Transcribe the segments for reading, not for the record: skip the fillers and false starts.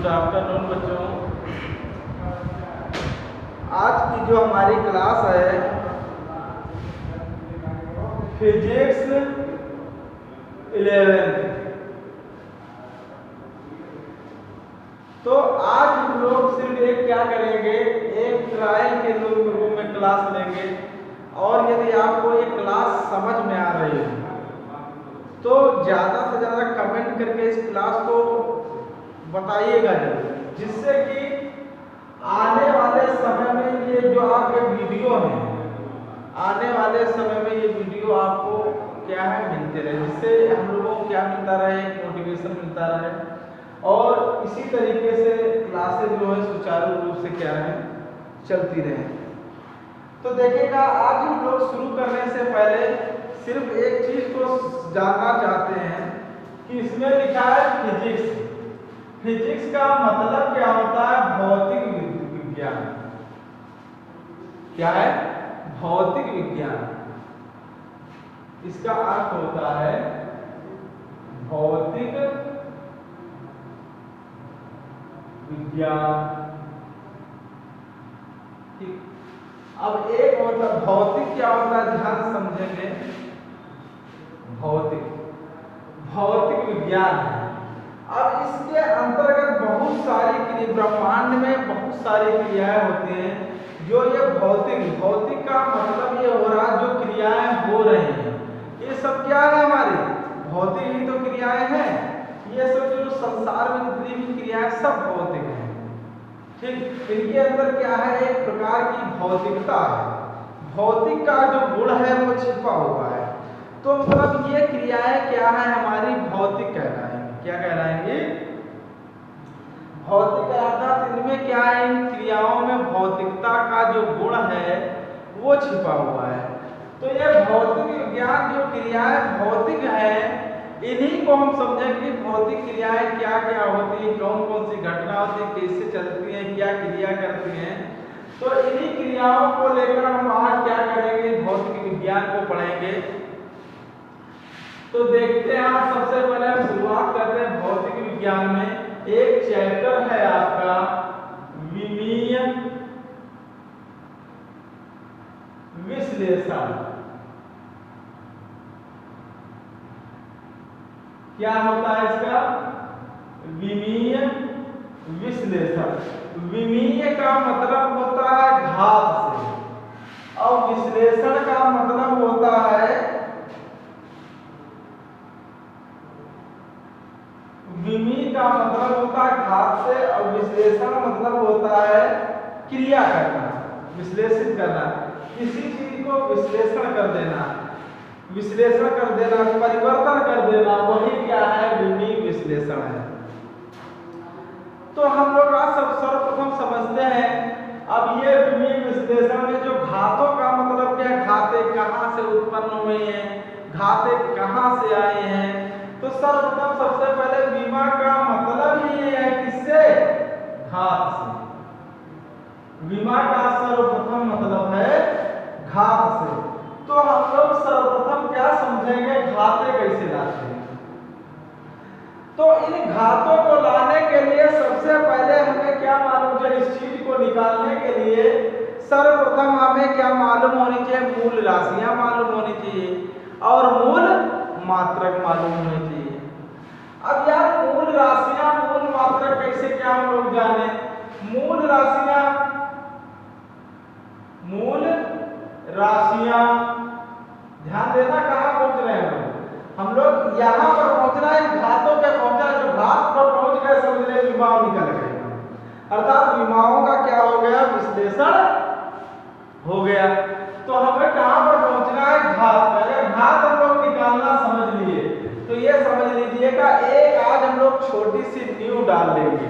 Good afternoon बच्चों। आज की जो हमारी क्लास है फिजिक्स 11। तो आज हम लोग सिर्फ एक क्या करेंगे, एक ट्रायल के रूप में क्लास लेंगे। और यदि आपको ये क्लास समझ में आ रही है तो ज़्यादा से ज़्यादा कमेंट करके इस क्लास को बताइएगा जरूर, जिससे कि आने वाले समय में ये जो आपके वीडियो हैं, आने वाले समय में ये वीडियो आपको क्या है मिलते रहे, जिससे हम लोगों को क्या मिलता रहे, मोटिवेशन मिलता रहे और इसी तरीके से क्लासेज जो है सुचारू रूप से क्या रहे, चलती रहे। तो देखिएगा, आज हम लोग शुरू करने से पहले सिर्फ एक चीज को जानना चाहते हैं कि इसमें लिखा है फिजिक्स। फिजिक्स का मतलब क्या होता है? भौतिक विज्ञान। क्या है? भौतिक विज्ञान। इसका अर्थ होता है भौतिक विज्ञान। ठीक। अब एक होता भौतिक, क्या होता है ध्यान समझेंगे। भौतिक विज्ञान है। अब इसके अंतर्गत बहुत सारी ब्रह्मांड में बहुत सारी क्रियाएं होती हैं जो ये भौतिक का मतलब ये हो रहा है जो क्रियाएं हो रही हैं, ये सब क्या है, हमारी भौतिक ही तो क्रियाएं हैं। ये सब जो संसार में जितनी भी क्रियाएं सब भौतिक हैं। ठीक। इनके अंदर क्या है, एक प्रकार की भौतिकता है। भौतिक का जो गुण है वो छिपा हुआ है। तो मतलब ये क्रियाएं क्या है, हमारी भौतिक कहलाएंगी। क्या कहलाएंगी? भौतिक। अर्थात इनमें क्या है, इन क्रियाओं में भौतिकता का जो गुण है वो छिपा हुआ है। तो ये भौतिक विज्ञान जो क्रियाएं भौतिक है, इन्हीं को हम समझें कि भौतिक क्रियाएं क्या क्या होती हैं, कौन कौन सी घटना होती है, कैसे चलती हैं, क्या क्रिया करती हैं। तो इन्हीं क्रियाओं को लेकर हम आज क्या करेंगे, भौतिक विज्ञान को पढ़ेंगे। तो देखते हैं, आज सबसे पहले हम शुरुआत करते हैं भौतिक विज्ञान में। एक चैप्टर है आपका विमीय विश्लेषण। क्या होता है इसका? विमीय विश्लेषण। विमीय का मतलब होता है घात से और विश्लेषण का मतलब होता है, विमीय का मतलब होता है घात से और विश्लेषण मतलब होता है क्रिया करना, विश्लेषित करना, किसी चीज को विश्लेषण कर देना, परिवर्तन कर देना, वही क्या है, विमीय विश्लेषण है। तो हम लोग आज सर्वप्रथम समझते हैं। अब ये विमीय विश्लेषण में जो घातों का मतलब क्या, घाते कहाँ से उत्पन्न हुए हैं, घाते कहाँ से आए हैं। तो सर्वप्रथम सबसे पहले विमा का मतलब ही ये है, किससे? घात से। विमा का सर्वप्रथम मतलब है घात से। तो हम लोग सर्वप्रथम क्या समझेंगे, घाते कैसे लाते हैं। तो इन घातों को लाने के लिए सबसे पहले हमें क्या मालूम चाहिए, इस चीज को निकालने के लिए सर्वप्रथम हमें क्या मालूम होनी चाहिए, मूल राशियां मालूम होनी चाहिए और मूल मात्रक मालूम होनी चाहिए। अब यार मूल राशियां मूल मात्रक कैसे क्या हम लोग जाने। मूल राशियां ध्यान देना, कहाँ पहुंच रहे हैं हम लोग, यहाँ पर पहुंचना है, घातों पे पहुंचा। जो घात पर पहुंच गए समझ ले विमाओं निकल गए, अर्थात विमाओं का क्या हो गया, विश्लेषण हो गया। तो हमें कहाँ पर पहुंचना है, घात पर। अगर घात हम लोग निकालना समझ लिए तो ये समझ लीजिएगा, एक आज हम लोग छोटी सी नींव डाल लेंगे।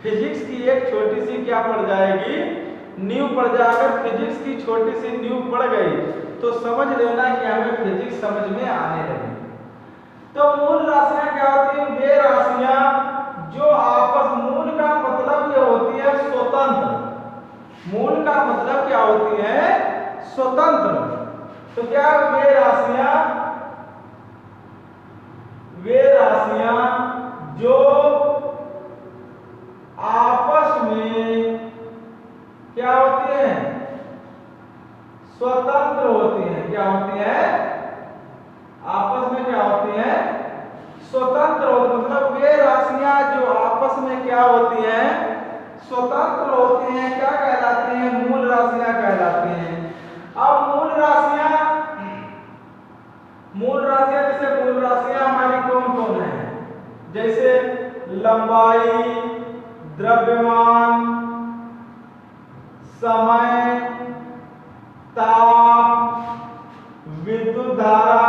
फिजिक्स की एक छोटी सी क्या पड़ जाएगी, नींव पड़ जाकर फिजिक्स की छोटी सी नींव पड़ गई तो समझ लेना कि हमें फिजिक्स समझ में आने लगी। तो मूल राशियां क्या होती हैं, वे राशियां जो आपस, मूल का मतलब ये होती है स्वतंत्र। मूल का मतलब क्या होती है, स्वतंत्र। तो क्या वे राशियां जो आपस में क्या होती हैं? स्वतंत्र होती हैं। क्या होती हैं? आपस में क्या होती हैं? स्वतंत्र होती। मतलब वे राशियां जो आपस में क्या होती हैं? स्वतंत्र होती हैं, क्या कहलाती हैं? मूल राशियां कहलाती हैं। अब मूल राशियां जैसे मूल राशियां हमारी कौन कौन है? जैसे लंबाई, द्रव्यमान, समय, ताप, विद्युत धारा,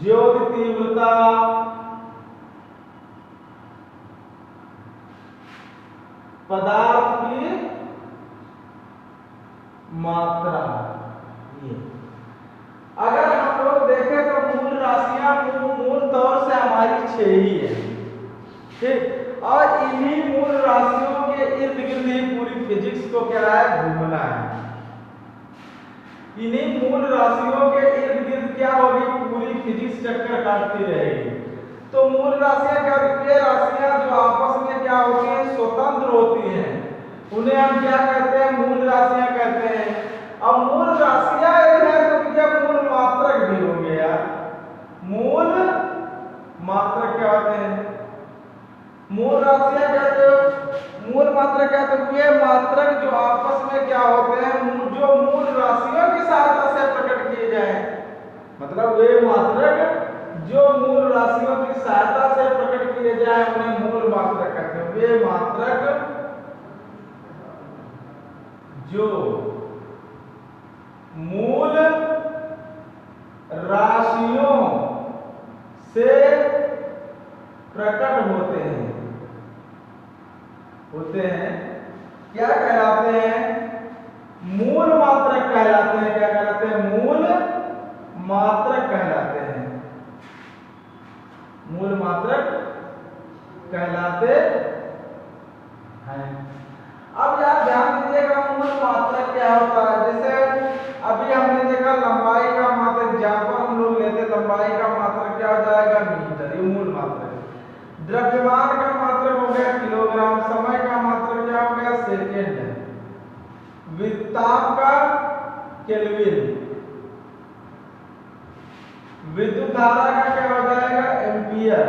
ज्योति तीव्रता, पदार्थ की मात्रा। ये अगर हम लोग देखें तो मूल राशियां मूल तौर से हमारी 6 ही है, ठीक। और इन्हीं मूल राशियों के इर्द गिर्द ही पूरी फिजिक्स को क्या है? घूमना है। इन्हीं मूल राशियों के इर्द गिर्द क्या होगी? पूरी फिजिक्स चक्कर काटती रहेगी। तो मूल राशियां क्या होती है? राशियां जो आपस में क्या होती हैं? स्वतंत्र होती हैं, उन्हें हम क्या कहते हैं? मूल राशियां कहते हैं। अब मूल राशियां है तो क्या मूल मात्रक भी होंगे यार? मूल मात्रक क्या होते हैं? मूल राशियां कहते हो, मूल मात्रक कहते हैं ये मात्रक जो आपस में क्या होते हैं? जो मूल राशियों की सहायता से प्रकट किए जाए। मतलब वे मात्रक जो मूल राशियों की सहायता से प्रकट किए जाए उन्हें मूल मात्रक कहते हैं। वे मात्रक जो मूल राशियों से प्रकट होते हैं क्या कहलाते हैं? मूल मात्रक कहलाते हैं। क्या कहलाते हैं? मूल मात्रक कहलाते हैं। मूल मात्रक कहलाते हैं। अब यार ध्यान दीजिएगा मूल मात्रक क्या होता है? जैसे अभी हमने देखा लंबाई का मात्रक, जहां पर हम लोग लेते लंबाई का मात्रक क्या हो जाएगा? मीटर, ये मूल मात्रक। द्रव्यमान का मात्रक हो गया किलोग्राम, समय का मात्रक क्या हो गया? सेकेंड, ताप का केल्विन, विद्युत धारा का क्या हो जाएगा? एम्पियर,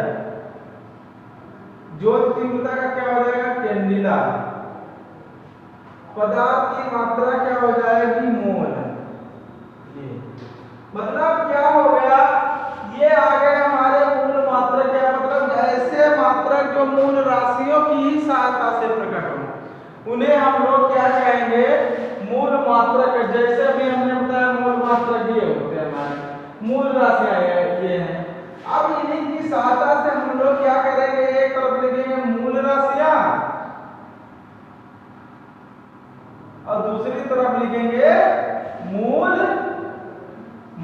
ज्योति तीव्रता का क्या हो जाएगा? कैंडिला, पदार्थ की मात्रा क्या हो जाएगी? मोल। ये मतलब क्या हो गया? ये आ गए हमारे मूल मात्रक। क्या मतलब? ऐसे मात्रक जो मूल राशियों की ही सहायता से प्रकट हो, उन्हें हम लोग क्या कहेंगे? मूल मात्रक। जैसे भी हमने बताया मूल मात्रक ये होते हैं हमारे मूल राशियां ये हैं। अब इन्हीं की सहायता से हम लोग क्या करेंगे? एक तरफ लिखेंगे मूल राशियां और दूसरी तरफ लिखेंगे मूल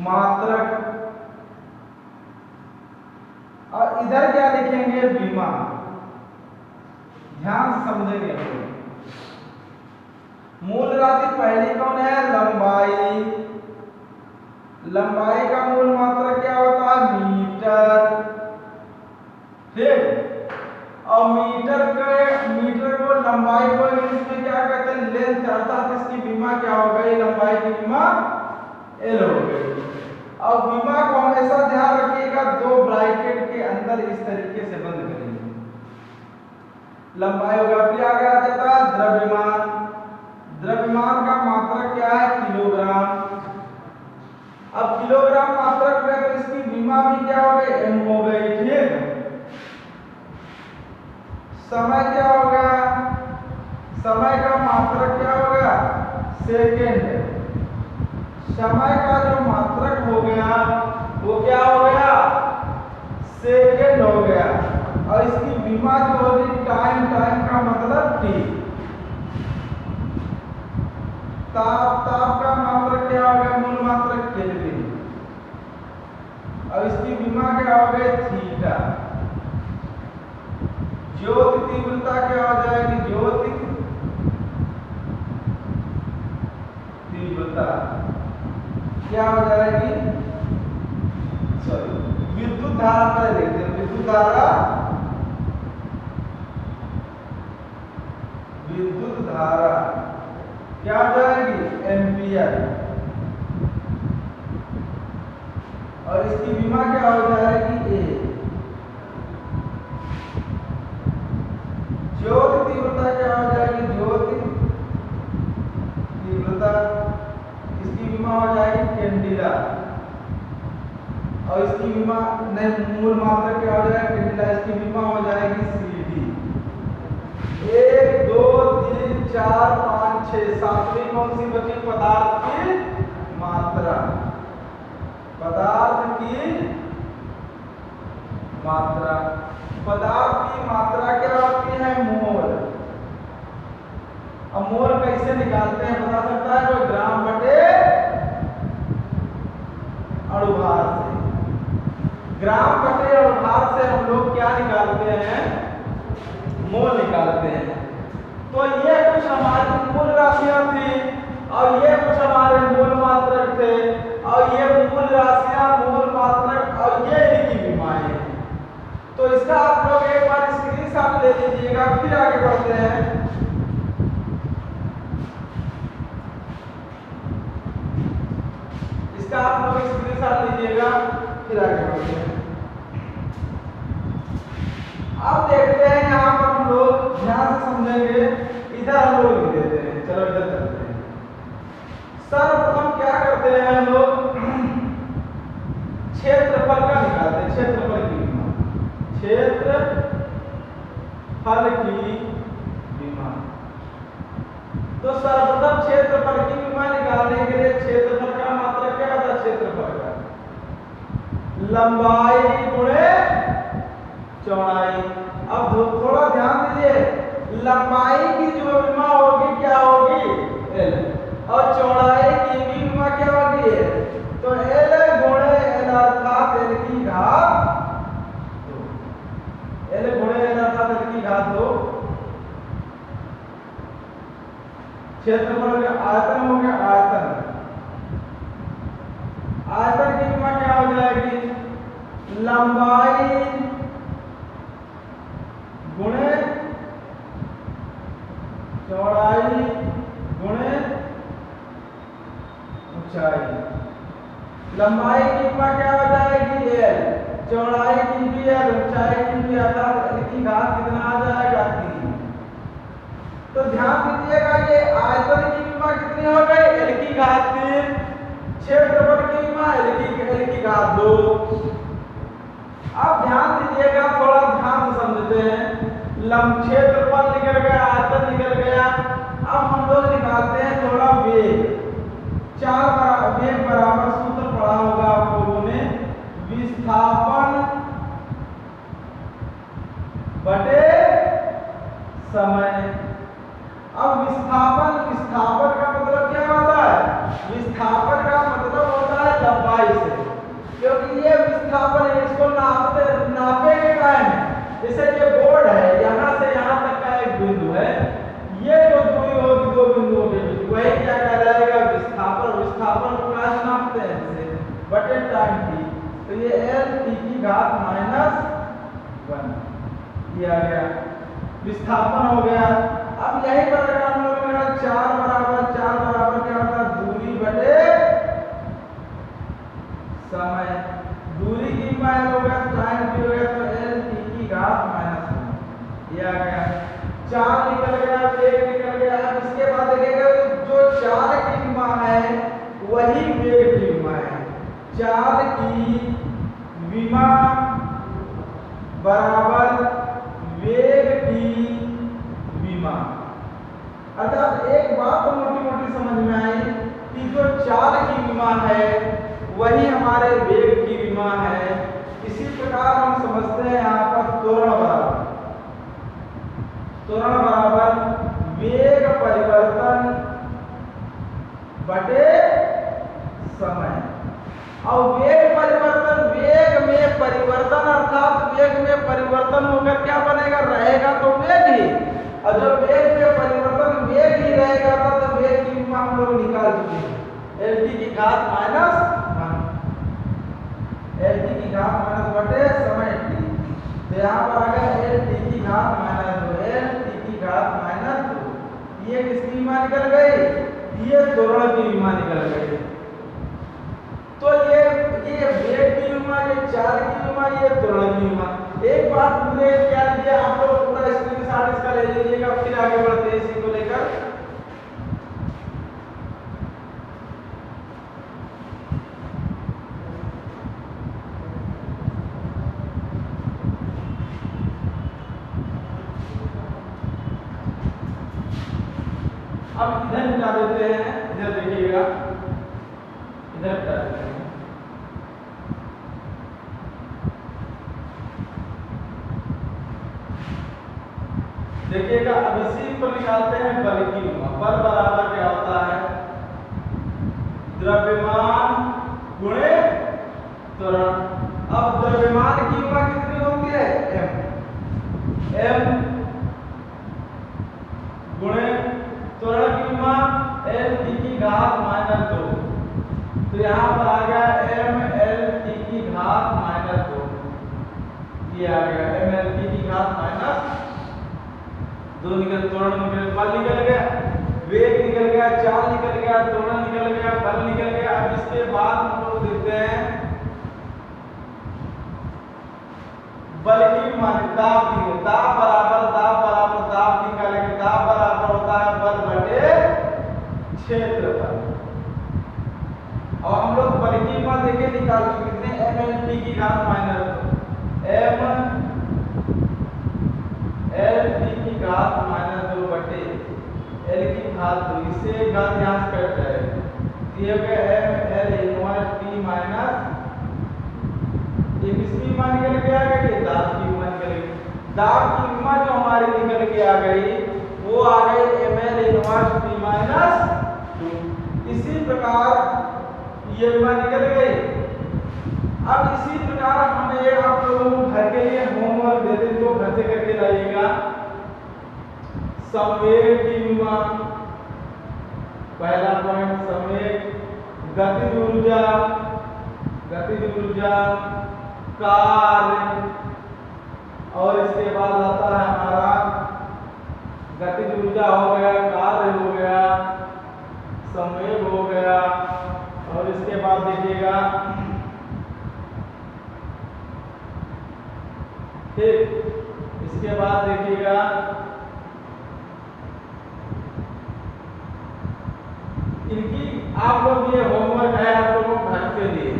मात्रक, और इधर क्या लिखेंगे? बीमा। ध्यान से समझेंगे। मूल राशि पहली कौन है? लंबाई। लंबाई का मूल मात्रक क्या होता है? मीटर, ठीक। और मीटर को लंबाई को इंग्लिश में क्या कहते हैं? लेंथ, अर्थात इसकी बीमा क्या हो गई? लंबाई की बीमा एल हो गई। और बीमा को हमेशा ध्यान रखिएगा, 2 ब्रैकेट के अंदर इस तरीके से बंद करेंगे। लंबाई होगा। फिर आगे आ जाता है द्रव्यमान। द्रव्यमान का मात्रक क्या है? किलोग्राम। अब किलोग्राम मात्रक में तो इसकी बीमा भी क्या हो गई? एम हो गई, ठीक। समय क्या हो गया? समय का मात्रक क्या हो गया? सेकेंड। समय का जो मात्रक हो गया वो क्या हो गया? सेकेंड हो गया। और इसकी बीमा जो होगी टाइम, टाइम का मतलब टी। ताप का मात्रक क्या हो गया? मूल मात्रक केल्विन। और इसकी बीमा क्या हो गई? थीटा। ज्योति तीव्रता क्या हो जाएगी? ज्योति तीव्रता क्या हो जाएगी? सॉरी, विद्युत विद्युत धारा क्या हो जाएगी, एम्पियर। और इसकी विमा क्या हो जाएगी, ए। ज्योति तीव्रता क्या हो जाएगी, ज्योति तीव्रता, इसकी विमा हो जाएगी कैंडिला। और इसकी विमा नहीं, मूल मात्रा क्या हो जाएगा, कैंडिला, इसकी विमा हो जाएगी CD। 1 2 3 4 5 6 सातवीं कौन सी बची, पदार्थ की मात्रा। पदार्थ की मात्रा, पदार्थ की मात्रा क्या होती है, मोल। अब मोल कैसे निकालते हैं बता सकता है कोई, ग्राम बटे अणुभार से। ग्राम बटे अणुभार से हम लोग क्या निकालते हैं, मोल निकालते हैं। तो ये कुछ हमारी मूल राशियां थी और ये कुछ हमारे मूल मात्रक थे, और ये मूल राशियां, मूल मात्रक और ये इनकी विमाएं हैं। तो इसका आप लोग एक बार स्क्रीनशॉट ले लीजिएगा, फिर आगे बढ़ते हैं। इसका आप लोग स्क्रीनशॉट लीजिएगा, फिर आगे बढ़ते हैं। अब देखते हैं यहाँ पर हम लोग ध्यान से समझेंगे, इधर हम लोग लिख देते हैं। चलो इधर चलते हैं। सर्वप्रथम क्या करते हैं हम लोग, क्षेत्रफल का निकालते हैं, क्षेत्रफल की विमा, क्षेत्रफल की विमा। तो सर्वप्रथम क्षेत्रफल की विमा निकालने के लिए क्षेत्रफल का मात्रक क्या होता है, क्षेत्रफल का लंबाई गुणे चौड़ाई। अब थोड़ा ध्यान दीजिए, लंबाई की जो विमा होगी क्या होगी, L, और चौड़ाई की भी विमा क्या होगी, तो L गुणे L अर्थात L की घात 2। L गुणे L अर्थात L की घात 2। क्षेत्रफल का आयतन हो गया, आयतन, आयतन की विमा क्या हो जाएगी, लंबाई गुणे चौड़ाई गुणे ऊंचाई। लंबाई की विमा क्या हो जाएगी, L, चौड़ाई की भी L, ऊंचाई की भी, अर्थात L की घात कितना आ जाएगा, 3। तो ध्यान दीजिएगा, ये आयतन की विमा कितनी हो गई, L की घात 3, क्षेत्रफल की विमा L की घात 2। अब ध्यान दीजिएगा, थोड़ा ध्यान से समझते हैं। क्षेत्रफल निकल गया, आयतन निकल गया। अब हम लोग निकालते हैं थोड़ा वेग। वेग बराबर सूत्र पढ़ा होगा आप लोगों ने, विस्थापन बटे समय। अब विस्थापन का मतलब क्या होता है, विस्थापन का मतलब होता है लंबाई से, क्योंकि ये विस्थापन है, इसको नापेंगे टाइम। जैसे ये बोर्ड है, यहाँ से यहाँ तक का एक बिंदु है, ये जो दूरी होगी दो बिंदुओं के बीच, वही क्या कहलाएगा, विस्थापन। विस्थापन को क्या नापते हैं, जैसे बटे टाइम t। तो ये L t की घात -1 दिया गया, विस्थापन हो गया। अब यही पर अगर हम लोग 4 बराबर क्या होता है, दूरी बटे समय। दूरी की मान हो गया, टाइम भी हो गया, तो L t की घात -1 दिया गया। 4 निकल गया, वेग निकल गया। अब इसके बाद देखिएगा, जो 4 की विमा है वही वेग की विमा है। 4 की विमा बराबर वेग की विमा। अर्थात एक बात तो मोटी समझ में आई कि जो 4 की विमा है वही हमारे वेग की विमा है। इसी प्रकार हम समझते हैं यहाँ पर त्वरण बराबर वेग परिवर्तन बटे समय। और वेग परिवर्तन, वेग में परिवर्तन अर्थात वेग में परिवर्तन होकर क्या बनेगा, रहेगा तो वेग ही, और जब वेग में परिवर्तन वेग ही रहेगा तो वेग की विमा हम लोग निकाल चुके हैं, Lt की घात -1, Lt की घात माइनस बटे समय t। तो यहाँ पर अगर Lt की घात -2, Lt की घात -2, निकल गई, ये त्वरण की विमा निकल गई। तो ये वेग की विमा, ये चाल की विमा, ये त्वरण की विमा। एक बात मुझे क्या दिया, आप लोग पूरा स्क्रीनशॉट इसका ले लीजिएगा, फिर आगे बढ़ते हैं इसी को लेकर। अब इधर मिला देते हैं, इधर देखिएगा, इधर मिला देते हैं। देखिएगा अब इसी को निकालते हैं बल की विमा। बल बराबर क्या होता है, द्रव्यमान गुणे त्वरण। अब द्रव्यमान की विमा कितनी होती है, m गुणे त्वरण की विमा l t की घात -2। तो यहाँ पर आ गया m l t की घात -2, ये आ गया m l t की घात -2 निकल, त्वरण निकल, बल निकल गया, वेग निकल गया, चाल निकल गया, त्वरण निकल गया, बल निकल गया। अब इसके बाद हम लोग देखते हैं बल की मान, दाब की, दाब बराबर दाब निकालेंगे, दाब बराबर होता है बल बटे क्षेत्रफल। और हम लोग बल की मान देखे निकाल चुके थे, m l t की घात -2, m l t की घात -2 बटे l की घात 2, इससे घात यहाँ से कट जाएगा, ये हो गया m l inverse t minus, ये किसकी विमा निकल के आ गई, दाब की विमा निकल गई। दाब की विमा जो हमारी निकल के आ गई, वो आ गई m l inverse t minus 2। इसी प्रकार ये विमा निकल गई। अब इसी प्रकार हमें आप लोगों को घर के लिए होमवर्क दे दें, तो घर से करके लाइएगा। संवेग की विमा, पहला पॉइंट संवेग, गतिज ऊर्जा, कार्य, और इसके बाद आता है हमारा गतिज ऊर्जा हो गया, कार्य हो गया, संवेग हो गया, और इसके बाद देखिएगा ठीक, इसके बाद देखिएगा इनकी आप लोग, ये होमवर्क है आप लोगों को घर के लिए,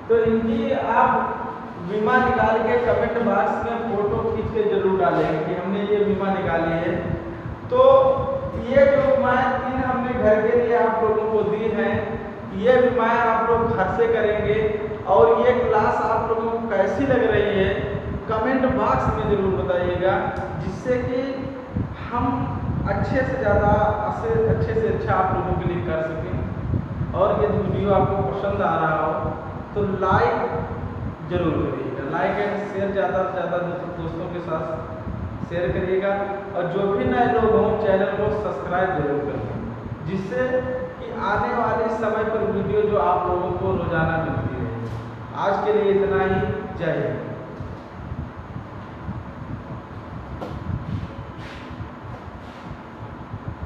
तो इनकी आप विमा निकाल के कमेंट बॉक्स में फोटो खींच के जरूर डालेंगे कि हमने ये विमा निकाली है। तो ये जो विमाएं 3 हमने घर के लिए आप लोगों को दी हैं, ये विमाएं आप लोग घर से करेंगे। और ये क्लास आप लोगों को कैसी लग रही है कमेंट बॉक्स में जरूर बताइएगा, जिससे कि हम अच्छे से ज़्यादा अच्छे से अच्छा आप लोगों के लिए कर सकें। और ये वीडियो आपको पसंद आ रहा हो तो लाइक जरूर करिएगा, लाइक एंड शेयर ज़्यादा से ज़्यादा दोस्तों के साथ शेयर करिएगा। और जो भी नए लोग हों चैनल को सब्सक्राइब जरूर करें, जिससे कि आने वाले समय पर वीडियो जो आप लोगों को रोजाना मिलती है। आज के लिए इतना ही, जय हिंद।